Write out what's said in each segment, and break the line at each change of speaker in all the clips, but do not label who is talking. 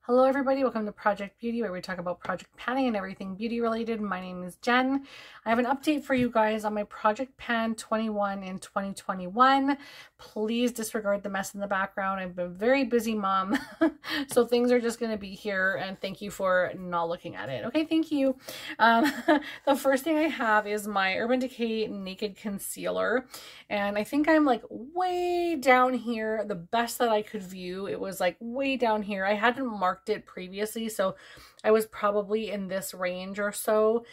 Hello everybody, welcome to Project Beauty, where we talk about project panning and everything beauty related. My name is Jen. I have an update for you guys on my Project Pan 21 in 2021. Please disregard the mess in the background. I've been a very busy mom, so things are just going to be here, and thank you for not looking at it. Okay, thank you. The first thing I have is my Urban Decay Naked Concealer, and I think I'm like way down here, the best that I could view. It was like way down here. I hadn't marked it previously, so I was probably in this range or so.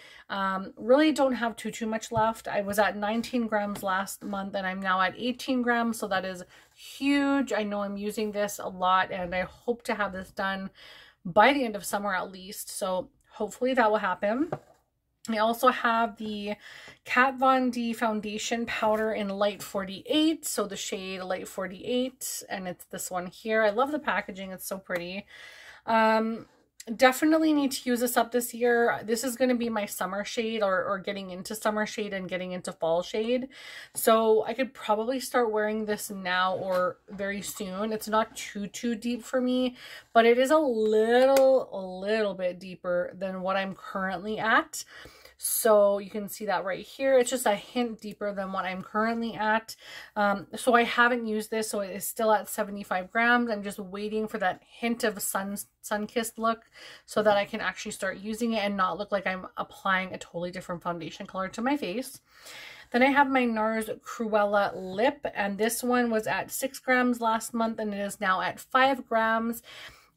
Really don't have too much left. I was at 19 grams last month and I'm now at 18 grams, so that is huge. I know I'm using this a lot and I hope to have this done by the end of summer at least, so hopefully that will happen. I also have the Kat Von D foundation powder in light 48, so the shade light 48, and it's this one here. I love the packaging, it's so pretty. Definitely need to use this up this year. This is going to be my summer shade, or getting into summer shade and getting into fall shade, so I could probably start wearing this now or very soon. It's not too deep for me, but it is a little bit deeper than what I'm currently at. So you can see that right here. It's just a hint deeper than what I'm currently at. So I haven't used this, so it is still at 75 grams. I'm just waiting for that hint of sun-kissed look so that I can actually start using it and not look like I'm applying a totally different foundation color to my face. Then I have my Nars Cruella Lip, and this one was at 6 grams last month and it is now at 5 grams.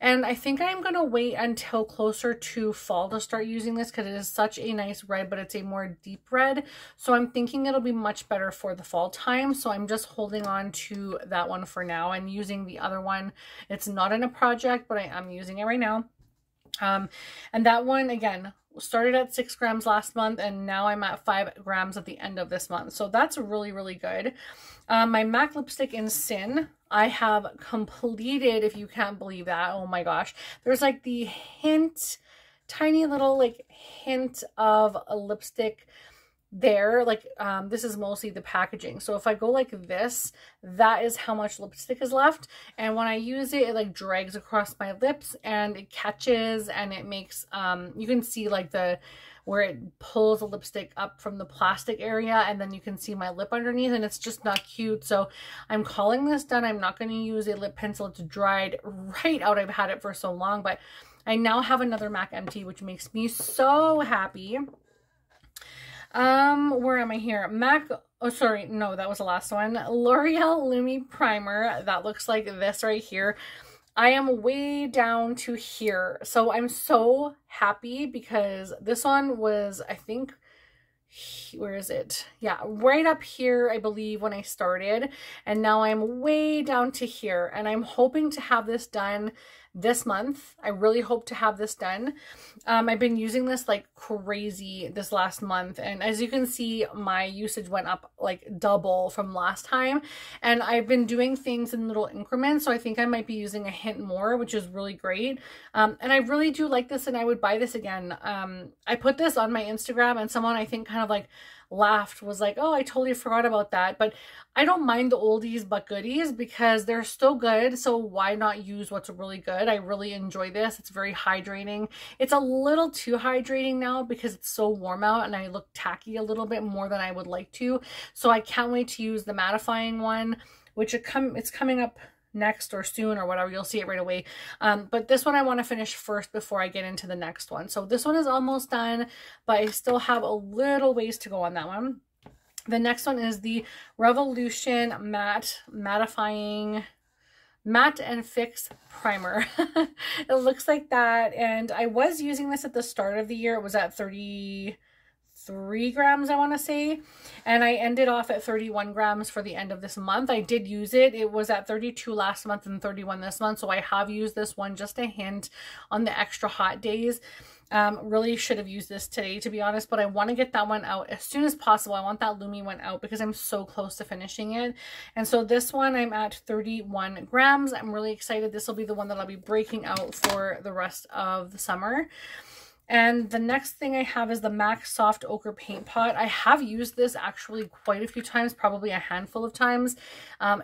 And I think I'm going to wait until closer to fall to start using this because it is such a nice red, but it's a more deep red. So I'm thinking it'll be much better for the fall time. So I'm just holding on to that one for now and using the other one. It's not in a project, but I am using it right now. And that one, again, started at 6 grams last month and now I'm at 5 grams at the end of this month. So that's really good. My MAC lipstick in Sin, I have completed, if you can't believe that. Oh my gosh. There's like the hint, tiny little like hint of a lipstick there. Like this is mostly the packaging. So if I go like this, that is how much lipstick is left. And when I use it, it like drags across my lips and it catches and it makes, you can see like where it pulls the lipstick up from the plastic area, and then you can see my lip underneath, and it's just not cute. So I'm calling this done. I'm not going to use a lip pencil. It's dried right out. I've had it for so long, but I now have another MAC empty, which makes me so happy. Where am I here? MAC, oh sorry, no, that was the last one. L'Oreal Lumi Primer. That looks like this right here. I am way down to here. So I'm so happy because this one was, I think, where is it? Yeah, right up here, I believe, when I started. And now I'm way down to here. And I'm hoping to have this done this month. I really hope to have this done. I've been using this like crazy this last month, and as you can see, my usage went up like double from last time, and I've been doing things in little increments, so I think I might be using a hint more, which is really great. And I really do like this, and I would buy this again. I put this on my Instagram, and someone, I think, kind of like laughed, was like, oh, I totally forgot about that. But I don't mind the oldies but goodies because they're still good, so why not use what's really good? I really enjoy this. It's very hydrating. It's a little too hydrating now because it's so warm out and I look tacky a little bit more than I would like to, so I can't wait to use the mattifying one, which it's coming up next or soon or whatever. You'll see it right away. But this one I want to finish first before I get into the next one. So this one is almost done, but I still have a little ways to go on that one. The next one is the Revolution Mattifying Matte and Fix Primer. It looks like that, and I was using this at the start of the year. It was at 33 grams, I want to say, and I ended off at 31 grams for the end of this month. I did use it. It was at 32 last month and 31 this month, so I have used this one just a hint on the extra hot days. Really should have used this today, to be honest, but I want to get that one out as soon as possible. I want that Lumi one out because I'm so close to finishing it. And so this one, I'm at 31 grams. I'm really excited. This will be the one that I'll be breaking out for the rest of the summer. And the next thing I have is the MAC Soft Ochre Paint Pot. I have used this actually quite a few times, probably a handful of times.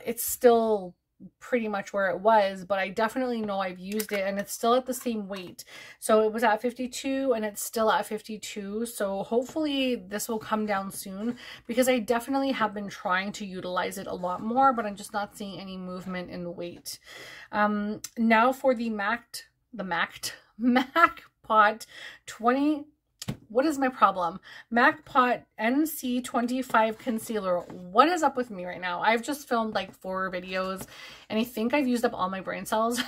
It's still pretty much where it was, but I definitely know I've used it and it's still at the same weight. So it was at 52 and it's still at 52. So hopefully this will come down soon, because I definitely have been trying to utilize it a lot more, but I'm just not seeing any movement in the weight. Now for the MAC Pot 20, what is my problem? MAC Pot NC25 Concealer. What is up with me right now? I've just filmed like 4 videos and I think I've used up all my brain cells,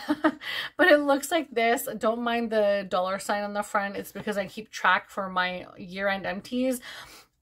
but it looks like this. Don't mind the $sign on the front. It's because I keep track for my year-end empties.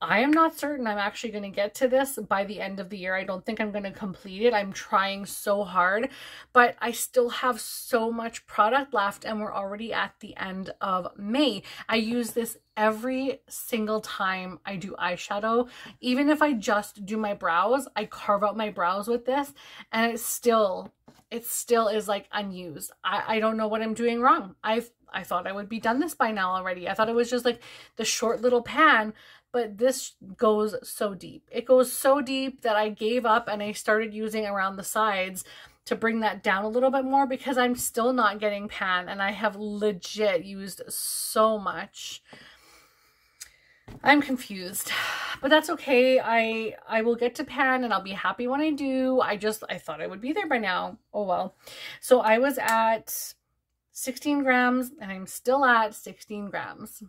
I am not certain I'm actually going to get to this by the end of the year. I don't think I'm going to complete it. I'm trying so hard, but I still have so much product left and we're already at the end of May. I use this every single time I do eyeshadow. Even if I just do my brows, I carve out my brows with this and it still is like unused. I don't know what I'm doing wrong. I thought I would be done this by now already. I thought it was just like the short little pan, but this goes so deep. It goes so deep that I gave up and I started using around the sides to bring that down a little bit more, because I'm still not getting pan and I have legit used so much. I'm confused, but that's okay. I will get to pan and I'll be happy when I do. I thought I would be there by now. Oh well. So I was at 16 grams and I'm still at 16 grams.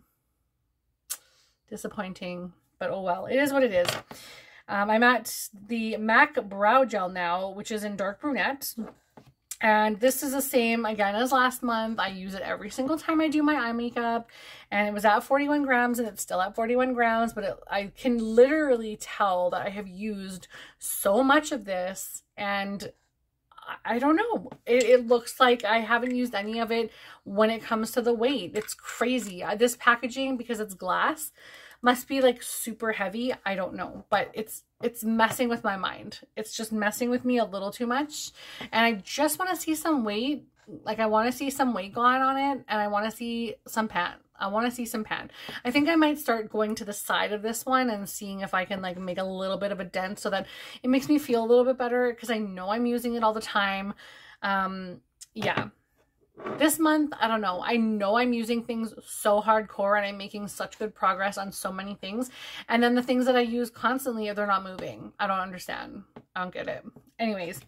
Disappointing, but oh well, it is what it is. I'm at the MAC Brow Gel now, which is in dark brunette. And this is the same again as last month. I use it every single time I do my eye makeup. And it was at 41 grams and it's still at 41 grams. But I can literally tell that I have used so much of this. And I don't know. It looks like I haven't used any of it when it comes to the weight. It's crazy. This packaging, because it's glass, must be like super heavy. I don't know, but it's messing with my mind. It's just messing with me a little too much. And I just want to see some weight. Like I want to see some weight gone on it, and I want to see some pan. I want to see some pan. I think I might start going to the side of this one and seeing if I can like make a little bit of a dent so that it makes me feel a little bit better, because I know I'm using it all the time. Yeah. This month, I don't know. I know I'm using things so hardcore and I'm making such good progress on so many things. And then the things that I use constantly, they're not moving. I don't understand. I don't get it. Anyways,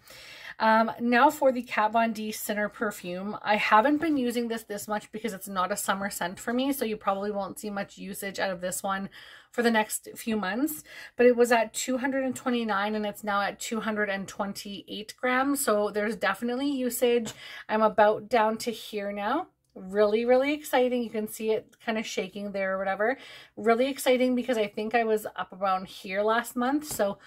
now for the Kat Von D Center Perfume. I haven't been using this much because it's not a summer scent for me, so you probably won't see much usage out of this one for the next few months. But it was at 229 and it's now at 228 grams, so there's definitely usage. I'm about down to here now. Really, really exciting. You can see it kind of shaking there or whatever. Really exciting because I think I was up around here last month, so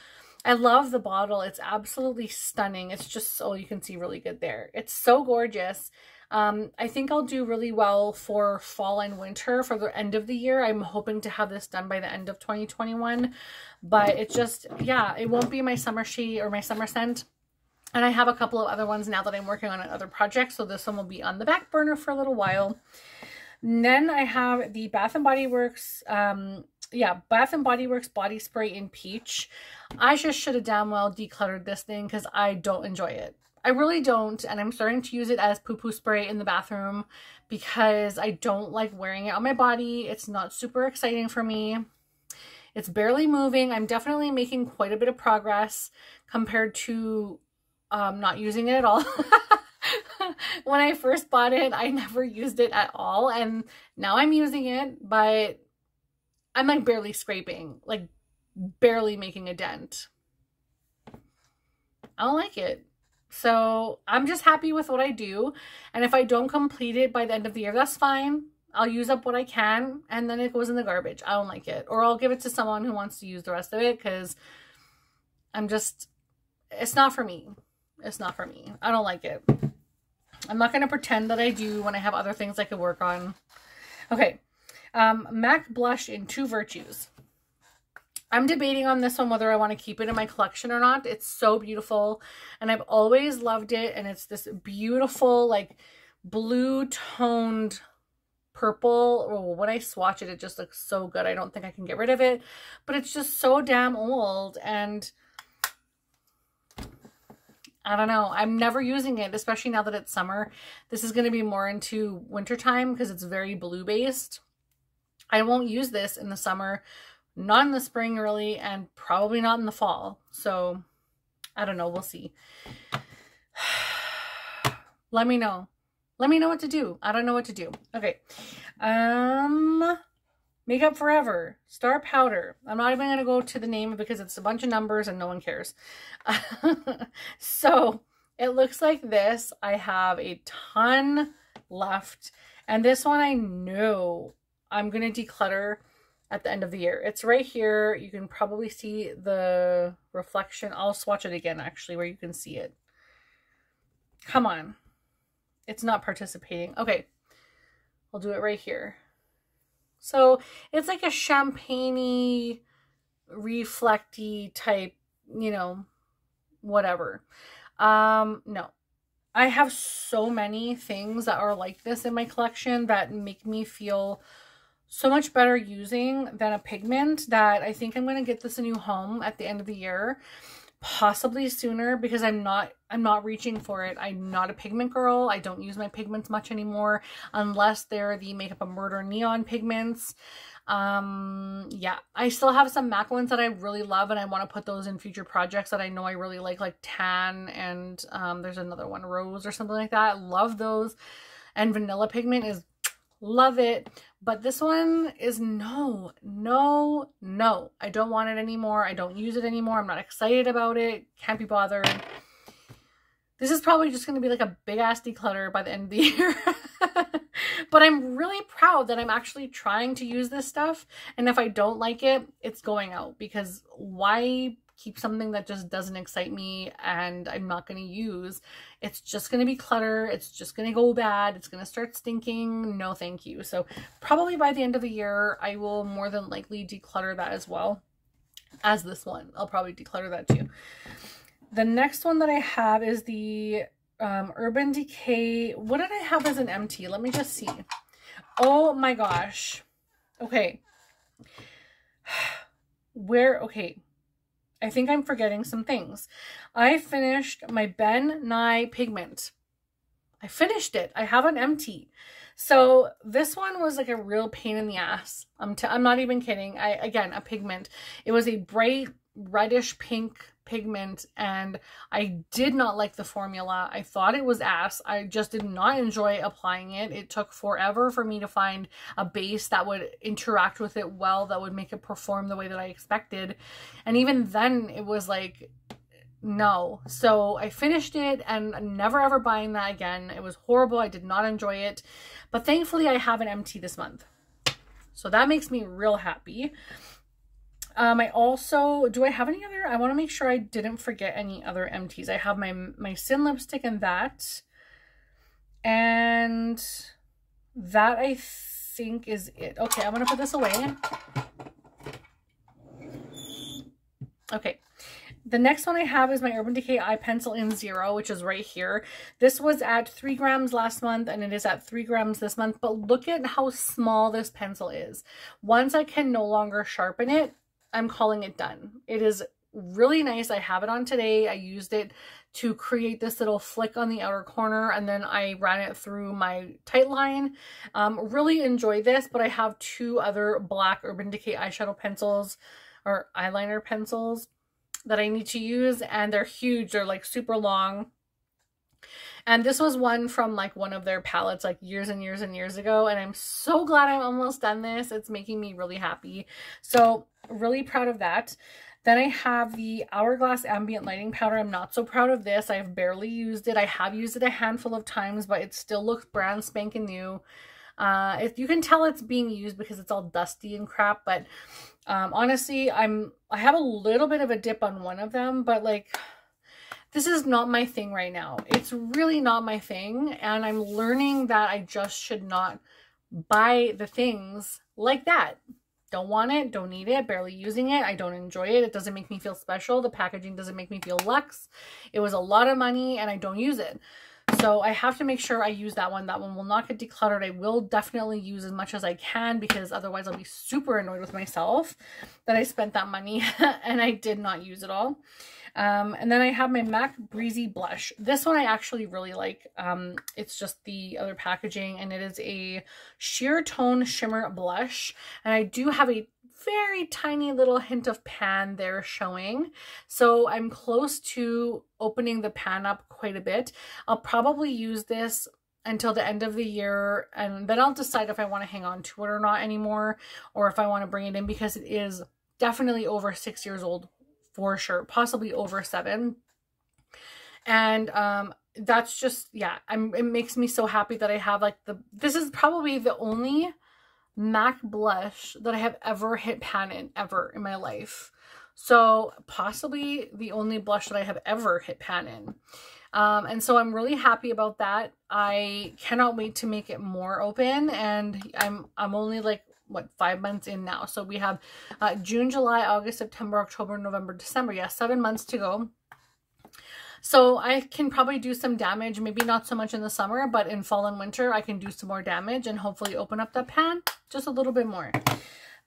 I love the bottle. It's absolutely stunning. It's just so, you can see really good there. It's so gorgeous. I think I'll do really well for fall and winter for the end of the year. I'm hoping to have this done by the end of 2021, but it just, yeah, it won't be my summer shade or my summer scent. And I have a couple of other ones now that I'm working on other projects, so this one will be on the back burner for a little while. And then I have the Bath & Body Works, Bath & Body Works body spray in peach. I just should have damn well decluttered this thing because I don't enjoy it. I really don't, and I'm starting to use it as poo-poo spray in the bathroom because I don't like wearing it on my body. It's not super exciting for me. It's barely moving. I'm definitely making quite a bit of progress compared to not using it at all. When I first bought it, I never used it at all, and now I'm using it, but I'm like barely scraping, like barely making a dent. I don't like it. So I'm just happy with what I do. And if I don't complete it by the end of the year, that's fine. I'll use up what I can and then it goes in the garbage. I don't like it. Or I'll give it to someone who wants to use the rest of it because it's not for me. It's not for me. I don't like it. I'm not going to pretend that I do when I have other things I could work on. Okay. MAC Blush in Two Virtues. I'm debating on this one whether I want to keep it in my collection or not. It's so beautiful and I've always loved it, and it's this beautiful like blue toned purple. Oh, when I swatch it, it just looks so good. I don't think I can get rid of it, but it's just so damn old and I don't know. I'm never using it, especially now that it's summer. This is going to be more into wintertime because it's very blue based. I won't use this in the summer, not in the spring really, and probably not in the fall. So I don't know. We'll see. Let me know. Let me know what to do. I don't know what to do. Okay. Makeup Forever Star Powder. I'm not even going to go to the name because it's a bunch of numbers and no one cares. So it looks like this. I have a ton left. And this one I know I'm going to declutter at the end of the year. It's right here. You can probably see the reflection. I'll swatch it again actually where you can see it. Come on. It's not participating. Okay. I'll do it right here. So it's like a champagne-y, reflecty type, you know, whatever. No. I have so many things that are like this in my collection that make me feel so much better using than a pigment that I think I'm going to get this a new home at the end of the year. Possibly sooner because I'm not reaching for it. I'm not a pigment girl. I don't use my pigments much anymore unless they're the Makeup of Murder neon pigments. Yeah, I still have some MAC ones that I really love and I want to put those in future projects that I know I really like Tan and there's another one, Rose or something like that. Love those. And vanilla pigment is love it. But this one is no. I don't want it anymore. I don't use it anymore. I'm not excited about it. Can't be bothered. This is probably just going to be like a big ass declutter by the end of the year. But I'm really proud that I'm actually trying to use this stuff. And if I don't like it, it's going out. Because why keep something that just doesn't excite me and I'm not going to use? It's just going to be clutter. It's just going to go bad. It's going to start stinking. No, thank you. So probably by the end of the year, I will more than likely declutter that as well as this one. I'll probably declutter that too. The next one that I have is the Urban Decay. What did I have as an empty? Let me just see. Oh my gosh. Okay. Okay. I think I'm forgetting some things. I finished my Ben Nye pigment. I finished it. I have an empty. So this one was like a real pain in the ass. I'm not even kidding. Again, a pigment. It was a bright reddish pink pigment and I did not like the formula. I thought it was ass. I just did not enjoy applying it. It took forever for me to find a base that would interact with it well, that would make it perform the way that I expected. And even then it was like, no. So I finished it and I'm never ever buying that again. It was horrible. I did not enjoy it. But thankfully I have an empty this month. So that makes me real happy. I also, do I have any other? I want to make sure I didn't forget any other empties. I have my Sin lipstick and that. And that I think is it. Okay, I'm going to put this away. Okay. The next one I have is my Urban Decay Eye Pencil in 0, which is right here. This was at 3 grams last month and it is at 3 grams this month. But look at how small this pencil is. Once I can no longer sharpen it, I'm calling it done. It is really nice. I have it on today. I used it to create this little flick on the outer corner and then I ran it through my tight line. Really enjoy this, but I have 2 other black Urban Decay eyeshadow pencils or eyeliner pencils that I need to use and they're huge. They're like super long. And this was one from like one of their palettes like years and years and years ago. And I'm so glad I'm almost done this. It's making me really happy. So really proud of that. Then I have the Hourglass Ambient Lighting Powder. I'm not so proud of this. I've barely used it. I have used it a handful of times, but it still looks brand spanking new. You can tell it's being used because it's all dusty and crap, but honestly, I have a little bit of a dip on one of them, but like, this is not my thing right now. It's really not my thing. And I'm learning that I just should not buy the things like that. Don't want it, don't need it, barely using it. I don't enjoy it. It doesn't make me feel special. The packaging doesn't make me feel luxe. It was a lot of money and I don't use it. So I have to make sure I use that one. That one will not get decluttered. I will definitely use as much as I can because otherwise I'll be super annoyed with myself that I spent that money and I did not use it all. And then I have my MAC Breezy Blush. This one I actually really like. It's just the other packaging, and it is a sheer tone shimmer blush. And I do have a very tiny little hint of pan there showing. So I'm close to opening the pan up quite a bit. I'll probably use this until the end of the year, and then I'll decide if I want to hang on to it or not anymore, or if I want to bring it in, because it is definitely over 6 years old for sure, possibly over 7. And that's just, yeah, it makes me so happy that I have like this is probably the only MAC blush that I have ever hit pan in ever in my life. So possibly the only blush that I have ever hit pan in. And so I'm really happy about that. I cannot wait to make it more open, and I'm only like, what, 5 months in now. So we have June, July, August, September, October, November, December. Yeah, 7 months to go. So I can probably do some damage, maybe not so much in the summer, but in fall and winter, I can do some more damage and hopefully open up that pan just a little bit more.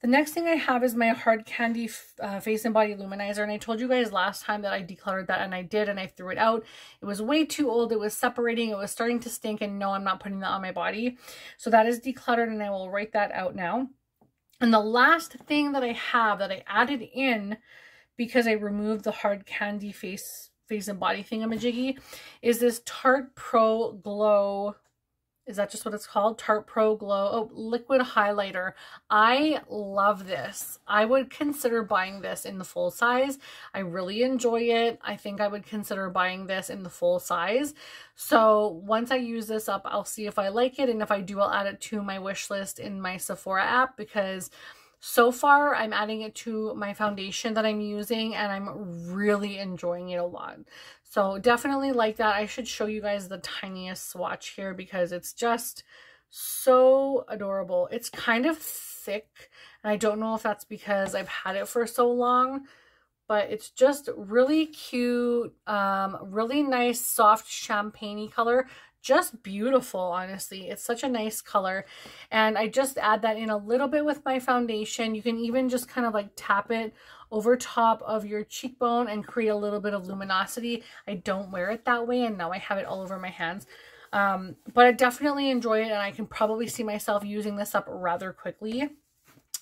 The next thing I have is my Hard Candy Face and Body Luminizer. And I told you guys last time that I decluttered that, and I did, and I threw it out. It was way too old. It was separating. It was starting to stink, and no, I'm not putting that on my body. So that is decluttered, and I will write that out now. And the last thing that I have that I added in because I removed the Hard Candy face and body thingamajiggy is this Tarte Pro Glow. Is that just what it's called? Tarte Pro Glow. Oh, liquid highlighter. I love this. I would consider buying this in the full size. I really enjoy it. I think I would consider buying this in the full size. So once I use this up, I'll see if I like it. And if I do, I'll add it to my wish list in my Sephora app, because so far I'm adding it to my foundation that I'm using, and I'm really enjoying it a lot. So definitely like that. I should show you guys the tiniest swatch here because it's just so adorable. It's kind of thick, and I don't know if that's because I've had it for so long, but it's just really cute, really nice, soft champagne-y color. Just beautiful, honestly. It's such a nice color, and I just add that in a little bit with my foundation. You can even just kind of like tap it over top of your cheekbone and create a little bit of luminosity. I don't wear it that way, and now I have it all over my hands, but I definitely enjoy it, and I can probably see myself using this up rather quickly.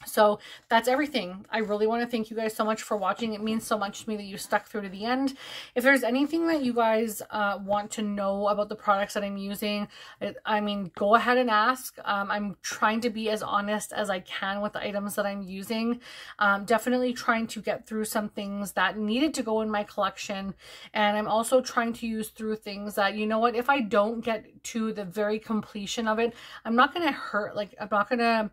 So that's everything. I really want to thank you guys so much for watching. It means so much to me that you stuck through to the end. If there's anything that you guys want to know about the products that I'm using, I mean, go ahead and ask. I'm trying to be as honest as I can with the items that I'm using. Definitely trying to get through some things that needed to go in my collection. And I'm also trying to use through things that, you know what, if I don't get to the very completion of it, I'm not going to hurt. Like, I'm not going to,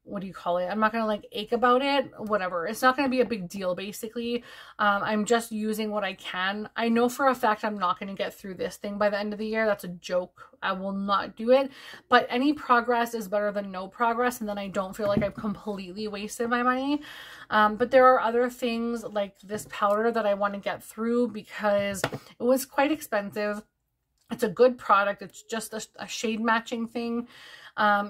what do you call it? I'm not going to like ache about it, whatever. It's not going to be a big deal, basically. I'm just using what I can. I know for a fact I'm not going to get through this thing by the end of the year. That's a joke. I will not do it. But any progress is better than no progress, and then I don't feel like I've completely wasted my money. But there are other things like this powder that I want to get through because it was quite expensive. It's a good product. It's just a shade matching thing.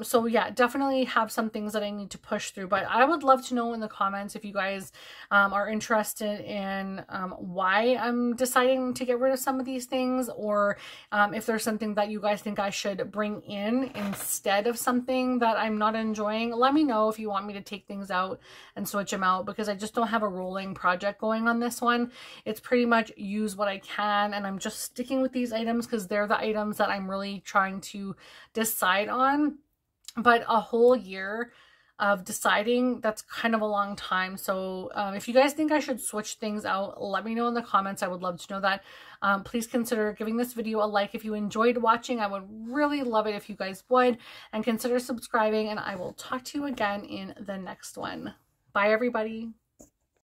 So yeah, definitely have some things that I need to push through, but I would love to know in the comments if you guys are interested in why I'm deciding to get rid of some of these things, or if there's something that you guys think I should bring in instead of something that I'm not enjoying. Let me know if you want me to take things out and switch them out, because I just don't have a rolling project going on this one. It's pretty much use what I can, and I'm just sticking with these items because they're the items that I'm really trying to decide on. But a whole year of deciding, that's kind of a long time. So if you guys think I should switch things out, let me know in the comments. I would love to know that. Please consider giving this video a like if you enjoyed watching. I would really love it if you guys would, and consider subscribing, and I will talk to you again in the next one. Bye, everybody.